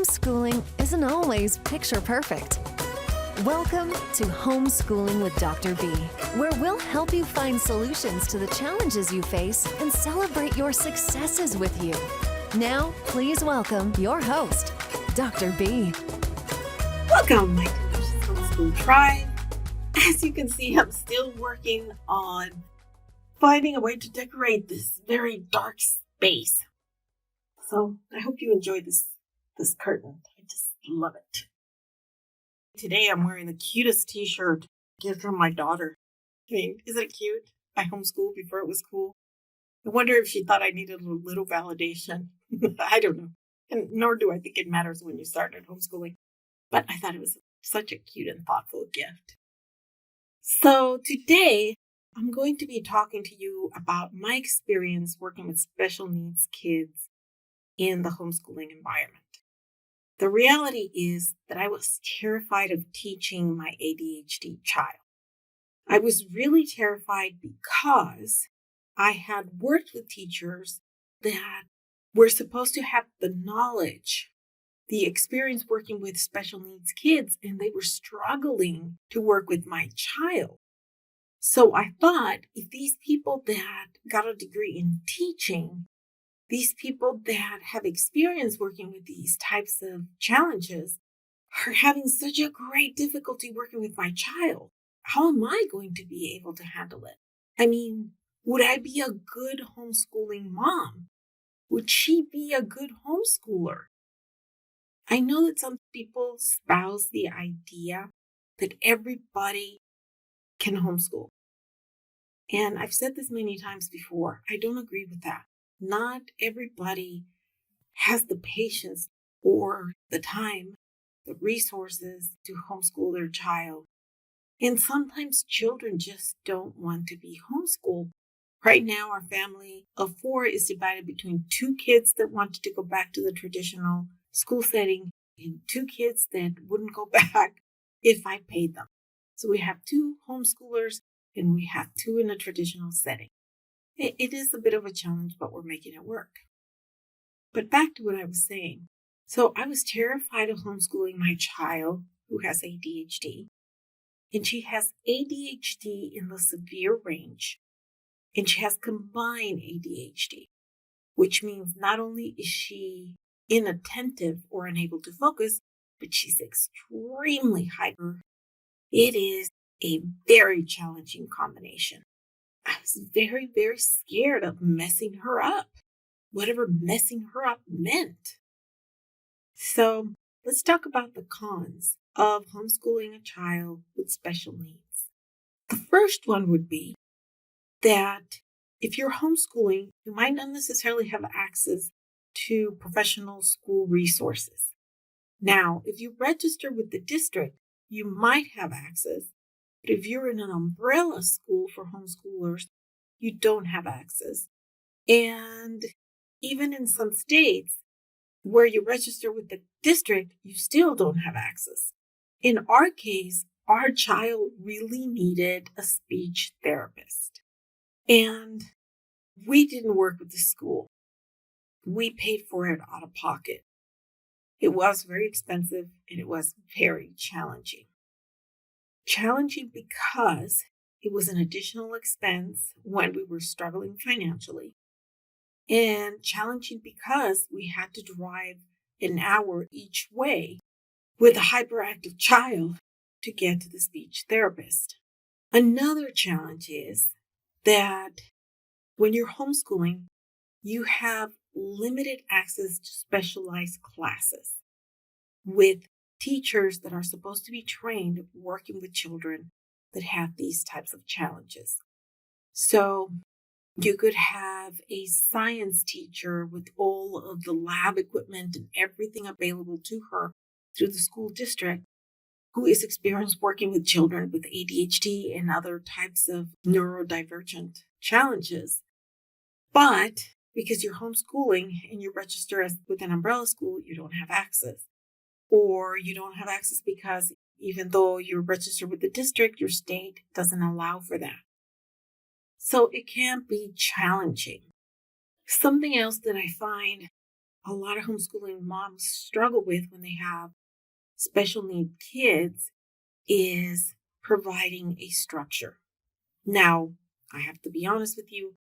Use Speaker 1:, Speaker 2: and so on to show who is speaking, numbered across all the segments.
Speaker 1: homeschooling isn't always picture perfect. Welcome to Homeschooling with Dr. B, where we'll help you find solutions to the challenges you face and celebrate your successes with you. Now, please welcome your host, Dr. B.
Speaker 2: Welcome, my delicious homeschool tribe. As you can see, I'm still working on finding a way to decorate this very dark space. So I hope you enjoy this curtain. I just love it. Today I'm wearing the cutest t-shirt gift from my daughter. I mean, isn't it cute? I homeschooled before it was cool. I wonder if she thought I needed a little validation. I don't know. And nor do I think it matters when you started homeschooling. But I thought it was such a cute and thoughtful gift. So today I'm going to be talking to you about my experience working with special needs kids in the homeschooling environment. The reality is that I was terrified of teaching my ADHD child. I was really terrified because I had worked with teachers that were supposed to have the knowledge, the experience working with special needs kids, and they were struggling to work with my child. So I thought if these people that got a degree in teaching, these people that have experience working with these types of challenges are having such a great difficulty working with my child. How am I going to be able to handle it? I mean, would I be a good homeschooling mom? Would she be a good homeschooler? I know that some people espouse the idea that everybody can homeschool. And I've said this many times before. I don't agree with that. Not everybody has the patience or the time, the resources to homeschool their child. And sometimes children just don't want to be homeschooled. Right now, our family of 4 is divided between 2 kids that wanted to go back to the traditional school setting and 2 kids that wouldn't go back if I paid them. So we have 2 homeschoolers and we have 2 in a traditional setting. It is a bit of a challenge, but we're making it work. But back to what I was saying. So I was terrified of homeschooling my child who has ADHD. And she has ADHD in the severe range. And she has combined ADHD, which means not only is she inattentive or unable to focus, but she's extremely hyper. It is a very challenging combination. I was very, very scared of messing her up, whatever messing her up meant. So let's talk about the cons of homeschooling a child with special needs. The first one would be that if you're homeschooling, you might not necessarily have access to professional school resources. Now, if you register with the district, you might have access. But if you're in an umbrella school for homeschoolers, you don't have access. And even in some states where you register with the district, you still don't have access. In our case, our child really needed a speech therapist. And we didn't work with the school. We paid for it out of pocket. It was very expensive and it was very challenging. Challenging because it was an additional expense when we were struggling financially. And challenging because we had to drive an hour each way with a hyperactive child to get to the speech therapist. Another challenge is that when you're homeschooling, you have limited access to specialized classes with teachers that are supposed to be trained working with children that have these types of challenges. So you could have a science teacher with all of the lab equipment and everything available to her through the school district who is experienced working with children with ADHD and other types of neurodivergent challenges. But because you're homeschooling and you register as with an umbrella school, you don't have access. Or you don't have access because even though you're registered with the district, your state doesn't allow for that. So it can be challenging. Something else that I find a lot of homeschooling moms struggle with when they have special need kids is providing a structure. Now, I have to be honest with you,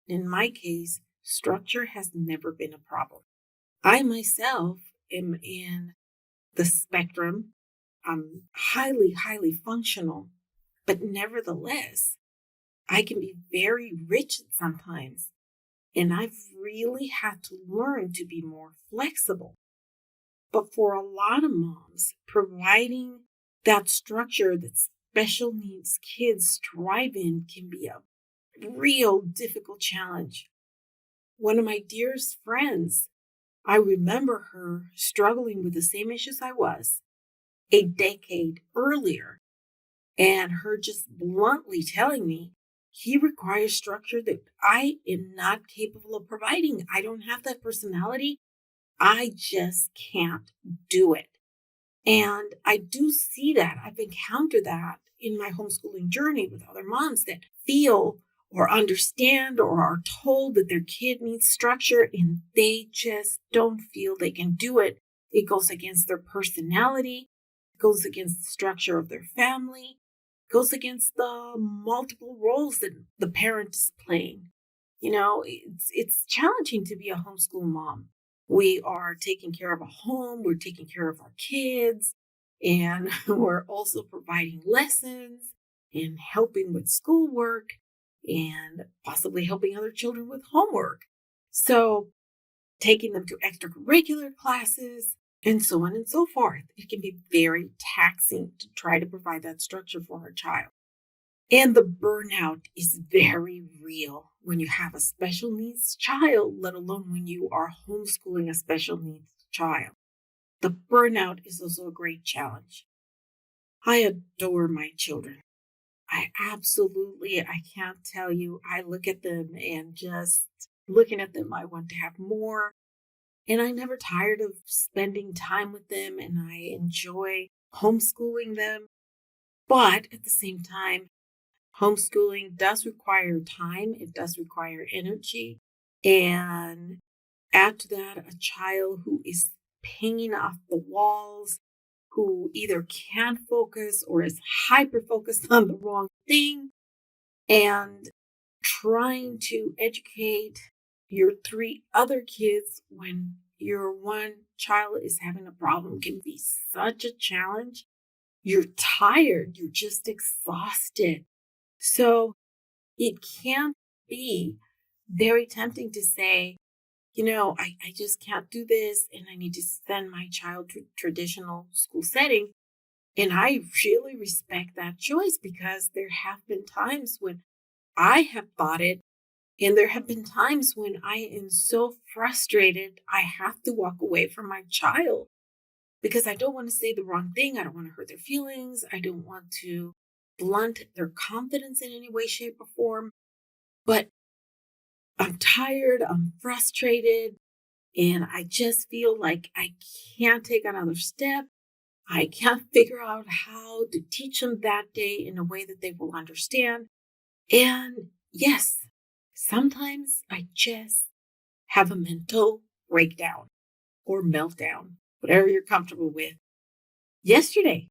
Speaker 2: in my case, structure has never been a problem. I myself am in the spectrum. I'm highly, highly functional, but nevertheless, I can be very rigid sometimes. And I've really had to learn to be more flexible. But for a lot of moms, providing that structure that special needs kids thrive in can be a real difficult challenge. One of my dearest friends, I remember her struggling with the same issues I was a decade earlier, and her just bluntly telling me, he requires structure that I am not capable of providing. I don't have that personality. I just can't do it. And I do see that. I've encountered that in my homeschooling journey with other moms that feel or understand or are told that their kid needs structure and they just don't feel they can do it. It goes against their personality, it goes against the structure of their family, it goes against the multiple roles that the parent is playing. It's challenging to be a homeschool mom. We are taking care of a home, we're taking care of our kids, and we're also providing lessons and helping with schoolwork and possibly helping other children with homework. So, taking them to extracurricular classes and so on and so forth. It can be very taxing to try to provide that structure for our child. And the burnout is very real when you have a special needs child, let alone when you are homeschooling a special needs child. The burnout is also a great challenge. I adore my children. I can't tell you, I look at them and just looking at them, I want to have more. And I'm never tired of spending time with them and I enjoy homeschooling them. But at the same time, homeschooling does require time, it does require energy. And add to that a child who is pinging off the walls, who either can't focus or is hyper focused on the wrong thing, and trying to educate your three other kids when your one child is having a problem can be such a challenge. You're tired, you're just exhausted. So it can be very tempting to say, I just can't do this and I need to send my child to traditional school setting. And I really respect that choice because there have been times when I have thought it, and there have been times when I am so frustrated, I have to walk away from my child because I don't want to say the wrong thing. I don't want to hurt their feelings. I don't want to blunt their confidence in any way, shape, or form. But I'm tired, I'm frustrated, and I just feel like I can't take another step. I can't figure out how to teach them that day in a way that they will understand. And yes, sometimes I just have a mental breakdown or meltdown, whatever you're comfortable with. Yesterday,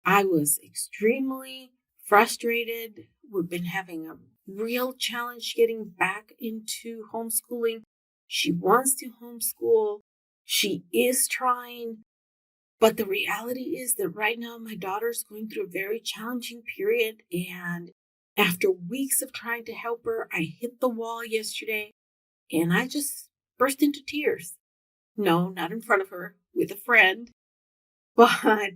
Speaker 2: I was extremely frustrated. We've been having a real challenge getting back into homeschooling. She wants to homeschool. She is trying. But the reality is that right now my daughter's going through a very challenging period. And after weeks of trying to help her, I hit the wall yesterday and I just burst into tears. No, not in front of her, with a friend. But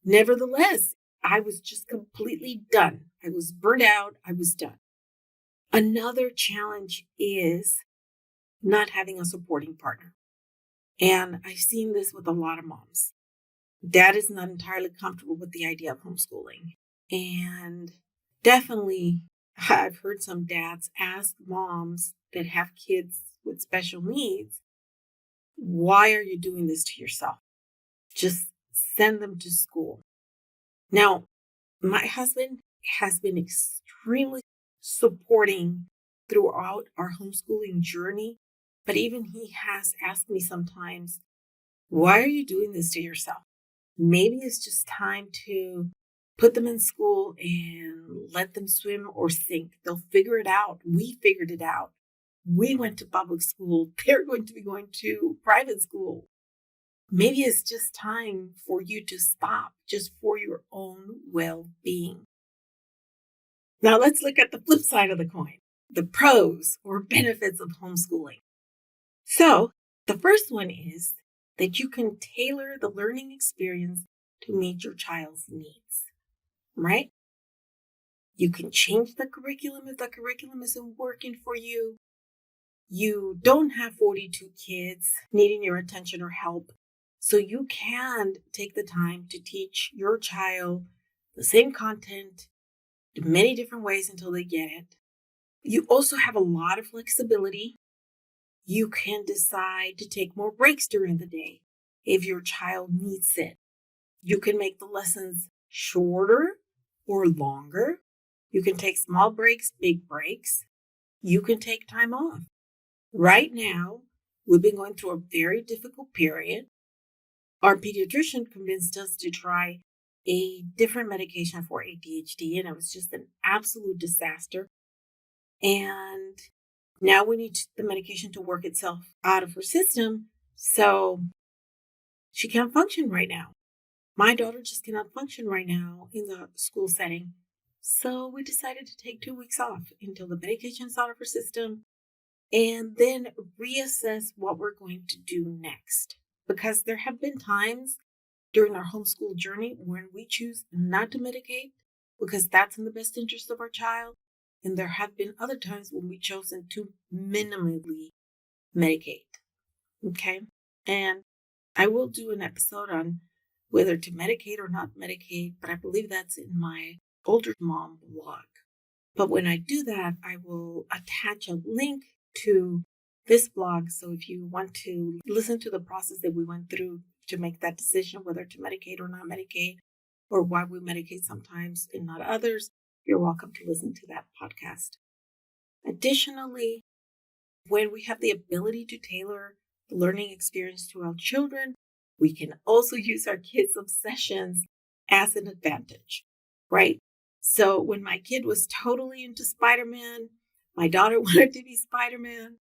Speaker 2: nevertheless, I was just completely done. I was burnt out. I was done. Another challenge is not having a supporting partner. And I've seen this with a lot of moms. Dad is not entirely comfortable with the idea of homeschooling. And definitely, I've heard some dads ask moms that have kids with special needs, why are you doing this to yourself? Just send them to school. Now, my husband has been extremely supporting throughout our homeschooling journey. But even he has asked me sometimes, why are you doing this to yourself? Maybe it's just time to put them in school and let them swim or sink. They'll figure it out. We figured it out. We went to public school. They're going to be going to private school. Maybe it's just time for you to stop just for your own well-being. Now let's look at the flip side of the coin, the pros or benefits of homeschooling. So the first one is that you can tailor the learning experience to meet your child's needs, right? You can change the curriculum if the curriculum isn't working for you. You don't have 42 kids needing your attention or help. So you can take the time to teach your child the same content in many different ways until they get it. You also have a lot of flexibility. You can decide to take more breaks during the day if your child needs it. You can make the lessons shorter or longer. You can take small breaks, big breaks. You can take time off. Right now, we've been going through a very difficult period. Our pediatrician convinced us to try a different medication for ADHD, and it was just an absolute disaster. And now we need the medication to work itself out of her system, so she can't function right now. My daughter just cannot function right now in the school setting. So we decided to take 2 weeks off until the medication's out of her system and then reassess what we're going to do next. Because there have been times during our homeschool journey when we choose not to medicate because that's in the best interest of our child. And there have been other times when we've chosen to minimally medicate. Okay. And I will do an episode on whether to medicate or not medicate, but I believe that's in my older mom blog. But when I do that, I will attach a link to this blog. So if you want to listen to the process that we went through to make that decision, whether to medicate or not medicate, or why we medicate sometimes and not others, you're welcome to listen to that podcast. Additionally, when we have the ability to tailor the learning experience to our children, we can also use our kids' obsessions as an advantage, right? So when my kid was totally into Spider-Man, my daughter wanted to be Spider-Man.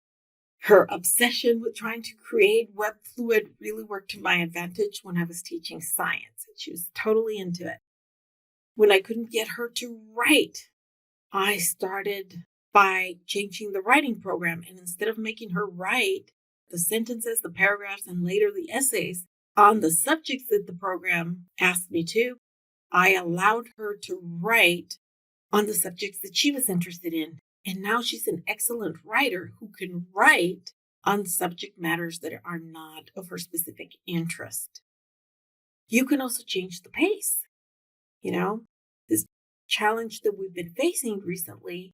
Speaker 2: Her obsession with trying to create web fluid really worked to my advantage when I was teaching science. She was totally into it. When I couldn't get her to write, I started by changing the writing program. And instead of making her write the sentences, the paragraphs, and later the essays on the subjects that the program asked me to, I allowed her to write on the subjects that she was interested in. And now she's an excellent writer who can write on subject matters that are not of her specific interest. You can also change the pace. This challenge that we've been facing recently,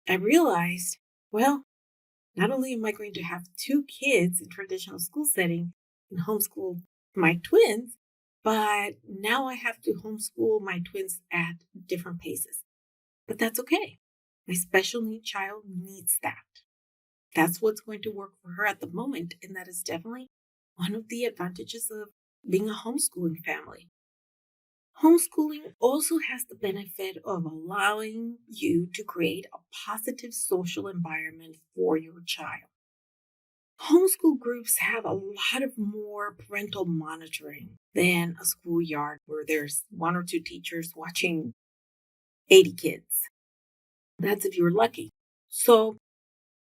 Speaker 2: I realized, well, not only am I going to have 2 kids in traditional school setting and homeschool my twins, but now I have to homeschool my twins at different paces. But that's okay. My special need child needs that. That's what's going to work for her at the moment. And that is definitely one of the advantages of being a homeschooling family. Homeschooling also has the benefit of allowing you to create a positive social environment for your child. Homeschool groups have a lot of more parental monitoring than a schoolyard where there's 1 or 2 teachers watching 80 kids. That's if you're lucky. So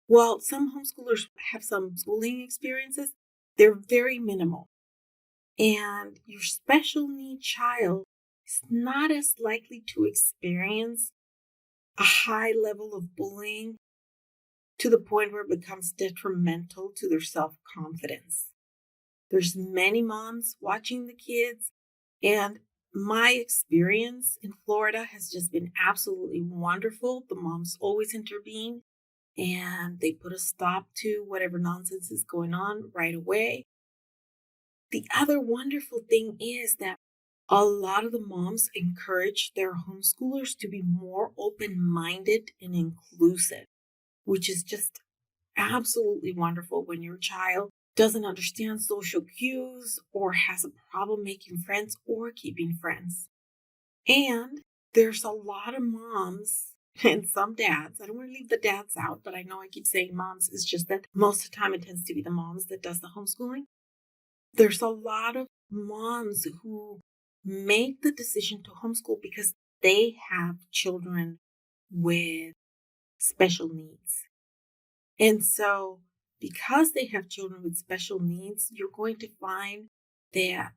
Speaker 2: while some homeschoolers have some schooling experiences, they're very minimal. And your special need child is not as likely to experience a high level of bullying to the point where it becomes detrimental to their self-confidence. There's many moms watching the kids, and my experience in Florida has just been absolutely wonderful. The moms always intervene and they put a stop to whatever nonsense is going on right away. The other wonderful thing is that a lot of the moms encourage their homeschoolers to be more open-minded and inclusive, which is just absolutely wonderful when your child doesn't understand social cues or has a problem making friends or keeping friends. And there's a lot of moms and some dads. I don't want to leave the dads out, but I know I keep saying moms. It's just that most of the time it tends to be the moms that does the homeschooling. There's a lot of moms who make the decision to homeschool because they have children with special needs. And so because they have children with special needs, you're going to find that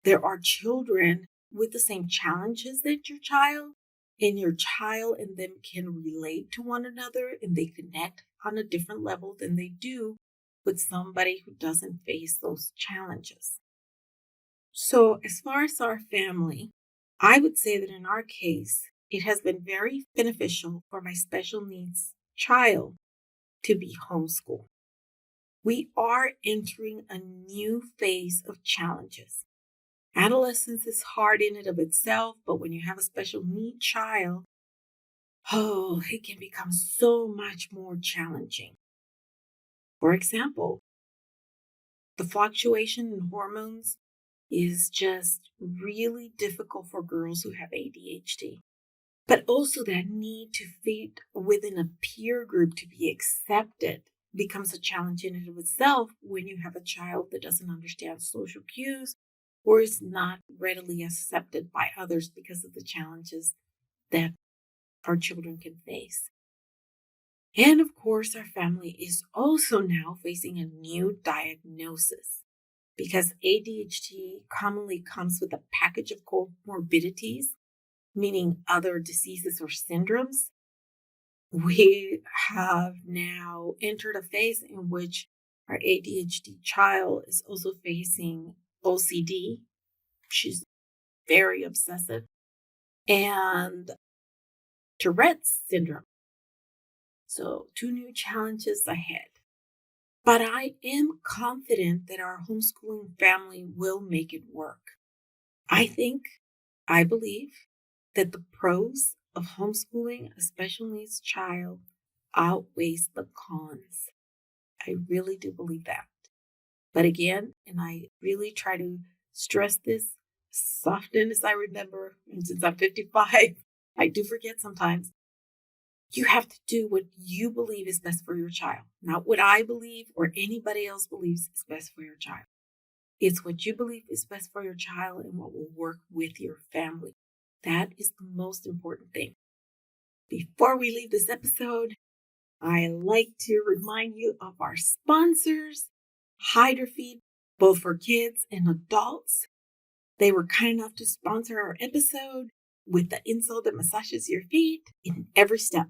Speaker 2: there are children with the same challenges that your child, and your child and them can relate to one another and they connect on a different level than they do with somebody who doesn't face those challenges. So as far as our family, I would say that in our case, it has been very beneficial for my special needs child to be homeschooled. We are entering a new phase of challenges. Adolescence is hard in and of itself, but when you have a special need child, it can become so much more challenging. For example, the fluctuation in hormones is just really difficult for girls who have ADHD. But also that need to fit within a peer group to be accepted becomes a challenge in and of itself when you have a child that doesn't understand social cues or is not readily accepted by others because of the challenges that our children can face. And of course, our family is also now facing a new diagnosis because ADHD commonly comes with a package of comorbidities, meaning other diseases or syndromes. We have now entered a phase in which our ADHD child is also facing OCD. She's very obsessive. And Tourette's syndrome. So 2 new challenges ahead. But I am confident that our homeschooling family will make it work. I believe that the pros of homeschooling a special needs child outweighs the cons. I really do believe that. But again, and I really try to stress this as often as I remember, and since I'm 55, I do forget sometimes. You have to do what you believe is best for your child, not what I believe or anybody else believes is best for your child. It's what you believe is best for your child and what will work with your family. That is the most important thing. Before we leave this episode, I like to remind you of our sponsors, Hydrofeed, both for kids and adults. They were kind enough to sponsor our episode with the insole that massages your feet in every step.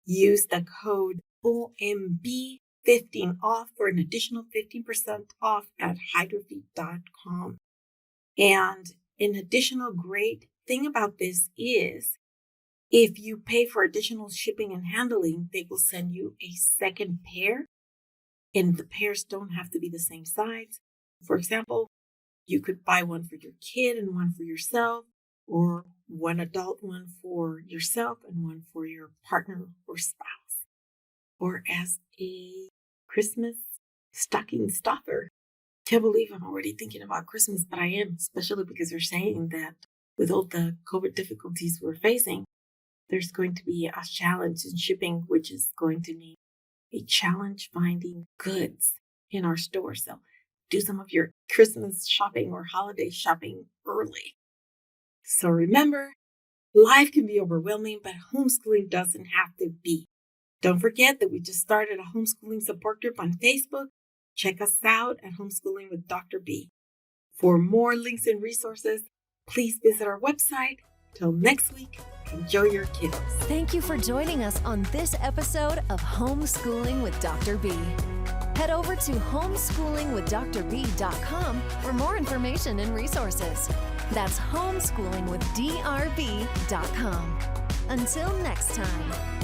Speaker 2: Use the code OMB15 off for an additional 15% off at hydrofeed.com. And an additional great thing about this is if you pay for additional shipping and handling, they will send you a second pair, and the pairs don't have to be the same size. For example, you could buy one for your kid and one for yourself, or one adult one for yourself and one for your partner or spouse, or as a Christmas stocking stuffer. Can't believe I'm already thinking about Christmas, but I am, especially because they're saying that with all the COVID difficulties we're facing, there's going to be a challenge in shipping, which is going to need a challenge finding goods in our store. So do some of your Christmas shopping or holiday shopping early. So remember, life can be overwhelming, but homeschooling doesn't have to be. Don't forget that we just started a homeschooling support group on Facebook. Check us out at Homeschooling with Dr. B. For more links and resources, please visit our website. Till next week, enjoy your kiddos.
Speaker 1: Thank you for joining us on this episode of Homeschooling with Dr. B. Head over to homeschoolingwithdrb.com for more information and resources. That's homeschoolingwithdrb.com. Until next time.